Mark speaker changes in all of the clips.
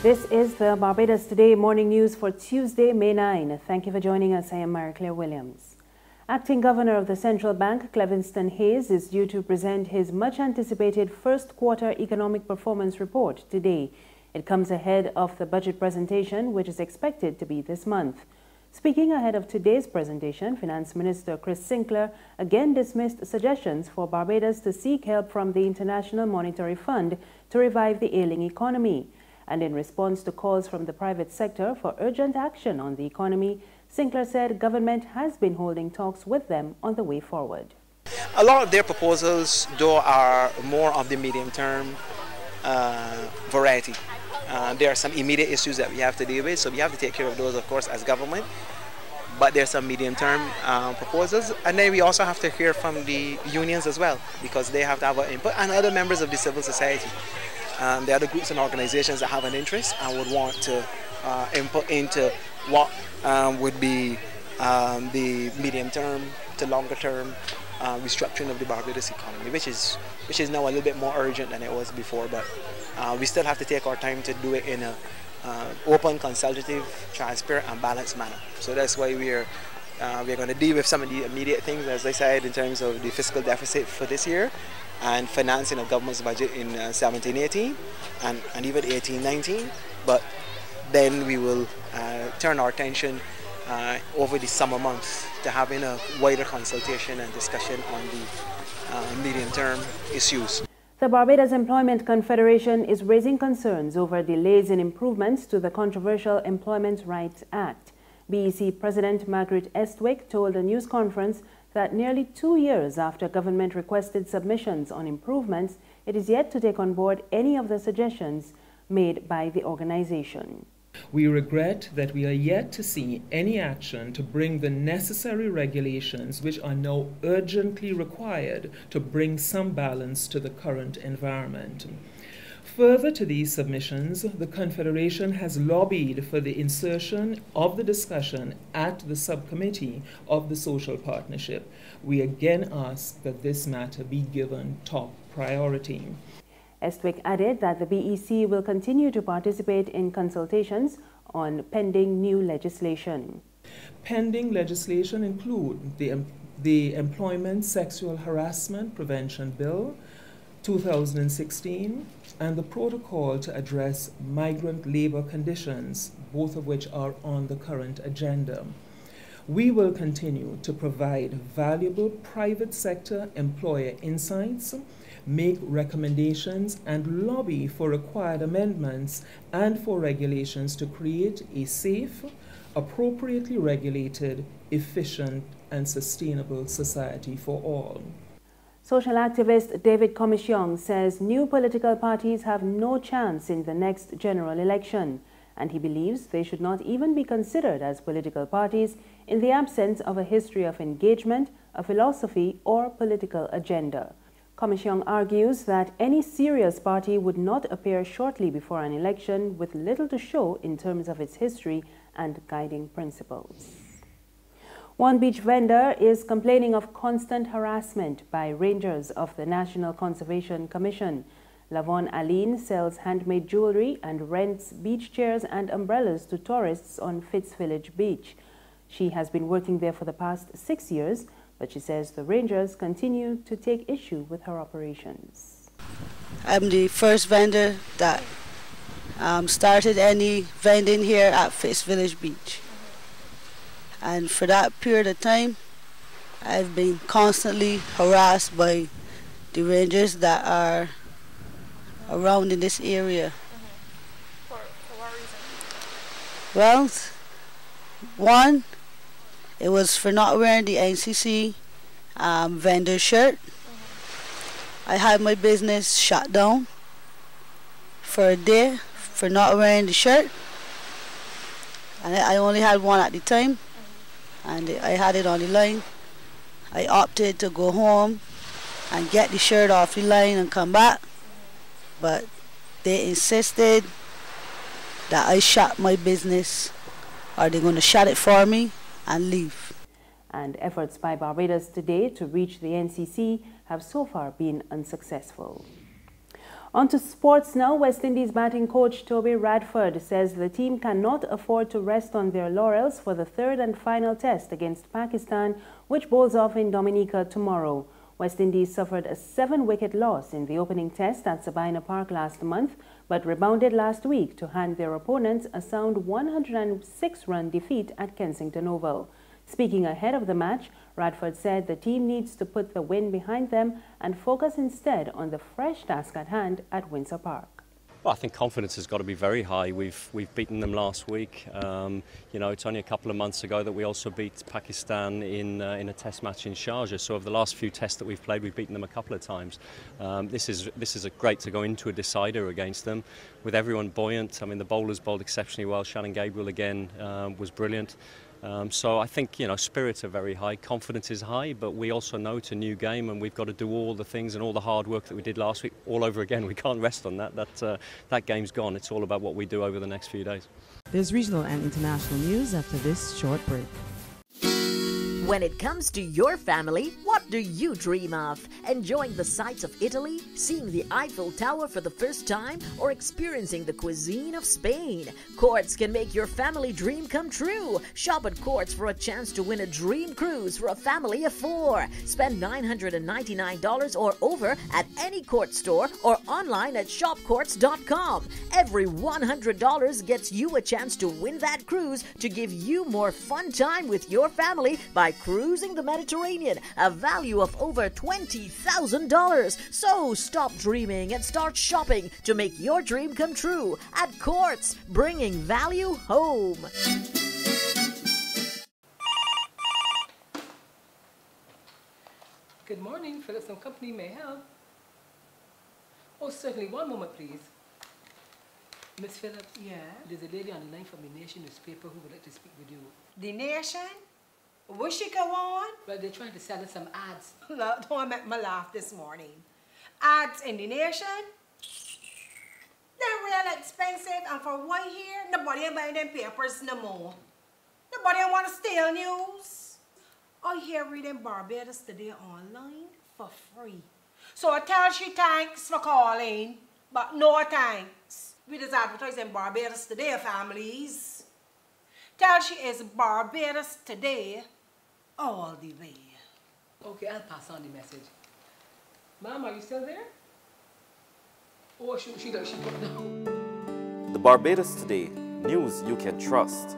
Speaker 1: This is the Barbados Today morning news for Tuesday, May 9. Thank you for joining us. I am Marie-Claire Williams. Acting Governor of the Central Bank, Cleviston Haynes, is due to present his much-anticipated first quarter economic performance report today. It comes ahead of the budget presentation, which is expected to be this month. Speaking ahead of today's presentation, Finance Minister Chris Sinclair again dismissed suggestions for Barbados to seek help from the International Monetary Fund to revive the ailing economy. And in response to calls from the private sector for urgent action on the economy, Sinclair said government has been holding talks with them on the way forward.
Speaker 2: A lot of their proposals, though, are more of the medium-term variety. There are some immediate issues that we have to deal with, so we have to take care of those, of course, as government. But there are some medium-term proposals, and then we also have to hear from the unions as well, because they have to have an input, and other members of the civil society. There are the groups and organizations that have an interest and would want to input into what would be the medium-term to longer-term restructuring of the Barbados economy, which is now a little bit more urgent than it was before. But we still have to take our time to do it in a open, consultative, transparent, and balanced manner. So that's why we're going to deal with some of the immediate things, as I said, in terms of the fiscal deficit for this year and financing of government's budget in 17-18 and even 18-19. But then we will turn our attention over the summer months to having a wider consultation and discussion on the medium-term issues.
Speaker 1: The Barbados Employment Confederation is raising concerns over delays in improvements to the controversial Employment Rights Act. BEC President Margaret Estwick told a news conference that nearly 2 years after government requested submissions on improvements, it is yet to take on board any of the suggestions made by the organization.
Speaker 3: We regret that we are yet to see any action to bring the necessary regulations which are now urgently required to bring some balance to the current environment. Further to these submissions, the Confederation has lobbied for the insertion of the discussion at the subcommittee of the Social Partnership. We again ask that this matter be given top priority.
Speaker 1: Estwick added that the BEC will continue to participate in consultations on pending new legislation.
Speaker 3: Pending legislation include the Employment Sexual Harassment Prevention Bill 2016 and the Protocol to address migrant labor conditions, both of which are on the current agenda. We will continue to provide valuable private sector employer insights, make recommendations, and lobby for required amendments and for regulations to create a safe, appropriately regulated, efficient, and sustainable society for all.
Speaker 1: Social activist David Commission says new political parties have no chance in the next general election, and he believes they should not even be considered as political parties in the absence of a history of engagement, a philosophy, or political agenda. Commission argues that any serious party would not appear shortly before an election with little to show in terms of its history and guiding principles. One beach vendor is complaining of constant harassment by rangers of the National Conservation Commission. Lavon Aline sells handmade jewelry and rents beach chairs and umbrellas to tourists on Fitzvillage Beach. She has been working there for the past 6 years, but she says the rangers continue to take issue with her operations.
Speaker 4: I'm the first vendor that started any vending here at Fitzvillage Beach. And for that period of time, I've been constantly harassed by the rangers that are around in this area.
Speaker 5: For what reason?
Speaker 4: Well, one, it was for not wearing the NCC vendor shirt. I had my business shut down for a day for not wearing the shirt. And I only had one at the time, and I had it on the line. I opted to go home and get the shirt off the line and come back, but they insisted that I shut my business or they're going to shut it for me and leave.
Speaker 1: And efforts by Barbados Today to reach the NCC have so far been unsuccessful. On to sports now. West Indies batting coach Toby Radford says the team cannot afford to rest on their laurels for the third and final test against Pakistan, which bowls off in Dominica tomorrow. West Indies suffered a 7-wicket loss in the opening test at Sabina Park last month, but rebounded last week to hand their opponents a sound 106-run defeat at Kensington Oval. Speaking ahead of the match, Radford said the team needs to put the win behind them and focus instead on the fresh task at hand at Windsor Park.
Speaker 6: Well, I think confidence has got to be very high. We've beaten them last week. You know, it's only a couple of months ago that we also beat Pakistan in a test match in Sharjah. So over the last few tests that we've played, we've beaten them a couple of times. This is great to go into a decider against them, with everyone buoyant. I mean, the bowlers bowled exceptionally well. Shannon Gabriel again was brilliant. So I think, you know, spirits are very high, confidence is high, but we also know it's a new game and we've got to do all the things and all the hard work that we did last week all over again. We can't rest on that. That game's gone. It's all about what we do over the next few days.
Speaker 7: There's regional and international news after this short break.
Speaker 8: When it comes to your family, what do you dream of? Enjoying the sights of Italy, seeing the Eiffel Tower for the first time, or experiencing the cuisine of Spain? Courts can make your family dream come true. Shop at Courts for a chance to win a dream cruise for a family of 4. Spend $999 or over at any Court store or online at shopcourts.com. Every $100 gets you a chance to win that cruise to give you more fun time with your family by cruising the Mediterranean, a value of over $20,000. So stop dreaming and start shopping to make your dream come true at Courts, bringing value home.
Speaker 9: Good morning, Phillips & Company, may I help? Oh, certainly. One moment, please. Miss Phillips?
Speaker 10: Yeah?
Speaker 9: There's a lady on the line from the Nation newspaper who would like to speak with you.
Speaker 10: The Nation? Will she go on?
Speaker 9: Well, they're trying to sell us some ads.
Speaker 10: Look, don't make me laugh this morning. Ads in the Nation? They're real expensive, and for what here, nobody ain't buying them papers no more. Nobody want to steal news. I hear reading Barbados Today online for free. So I tell she thanks for calling, but no thanks. We just advertising Barbados Today, families. Tell she is Barbados Today all the way.
Speaker 9: Okay, I'll pass on the message. Mom, are you still there? Oh, she put down.
Speaker 11: The Barbados Today, news you can trust.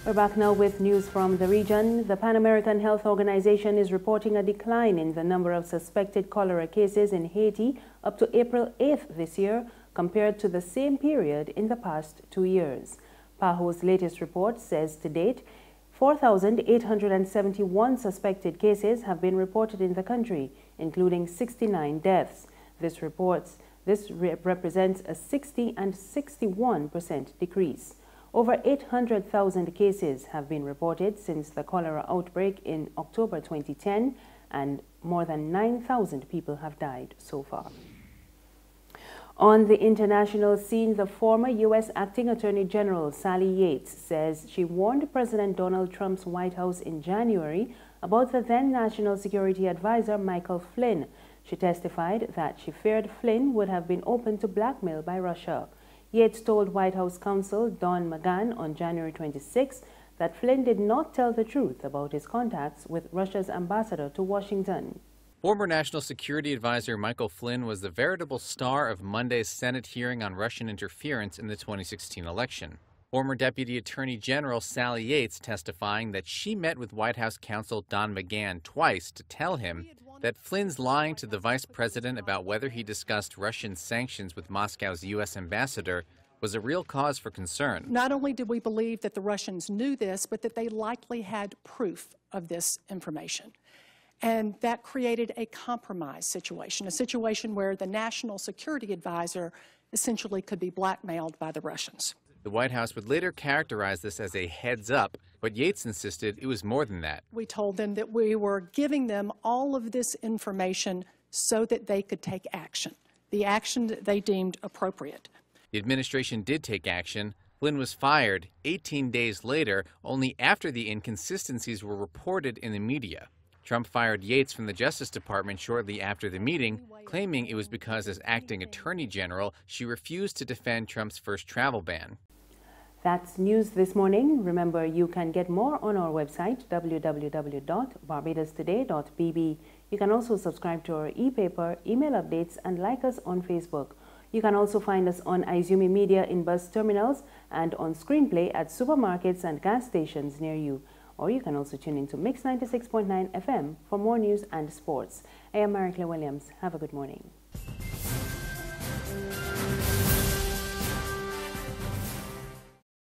Speaker 1: We're back now with news from the region. The Pan American Health Organization is reporting a decline in the number of suspected cholera cases in Haiti up to April 8th this year, compared to the same period in the past 2 years. PAHO's latest report says to date, 4,871 suspected cases have been reported in the country, including 69 deaths. This represents a 60 and 61% decrease. Over 800,000 cases have been reported since the cholera outbreak in October 2010, and more than 9,000 people have died so far. On the international scene, the former U.S. Acting Attorney General Sally Yates says she warned President Donald Trump's White House in January about the then National Security Advisor Michael Flynn. She testified that she feared Flynn would have been open to blackmail by Russia. Yates told White House counsel Don McGahn on January 26 that Flynn did not tell the truth about his contacts with Russia's ambassador to Washington.
Speaker 12: Former National Security Advisor Michael Flynn was the veritable star of Monday's Senate hearing on Russian interference in the 2016 election. Former Deputy Attorney General Sally Yates testifying that she met with White House counsel Don McGahn twice to tell him that Flynn's lying to the vice president about whether he discussed Russian sanctions with Moscow's U.S. ambassador was a real cause for concern.
Speaker 13: Not only did we believe that the Russians knew this, but that they likely had proof of this information. And that created a compromise situation, a situation where the National Security Advisor essentially could be blackmailed by the Russians.
Speaker 12: The White House would later characterize this as a heads-up, but Yates insisted it was more than that.
Speaker 13: We told them that we were giving them all of this information so that they could take action, the action that they deemed appropriate.
Speaker 12: The administration did take action. Flynn was fired 18 days later, only after the inconsistencies were reported in the media. Trump fired Yates from the Justice Department shortly after the meeting, claiming it was because as acting attorney general, she refused to defend Trump's first travel ban.
Speaker 1: That's news this morning. Remember, you can get more on our website, www.barbadostoday.bb. You can also subscribe to our e-paper, email updates, and like us on Facebook. You can also find us on Izumi Media in bus terminals and on Screenplay at supermarkets and gas stations near you. Or you can also tune into Mix 96.9 FM for more news and sports. I am Maricla Williams. Have a good morning.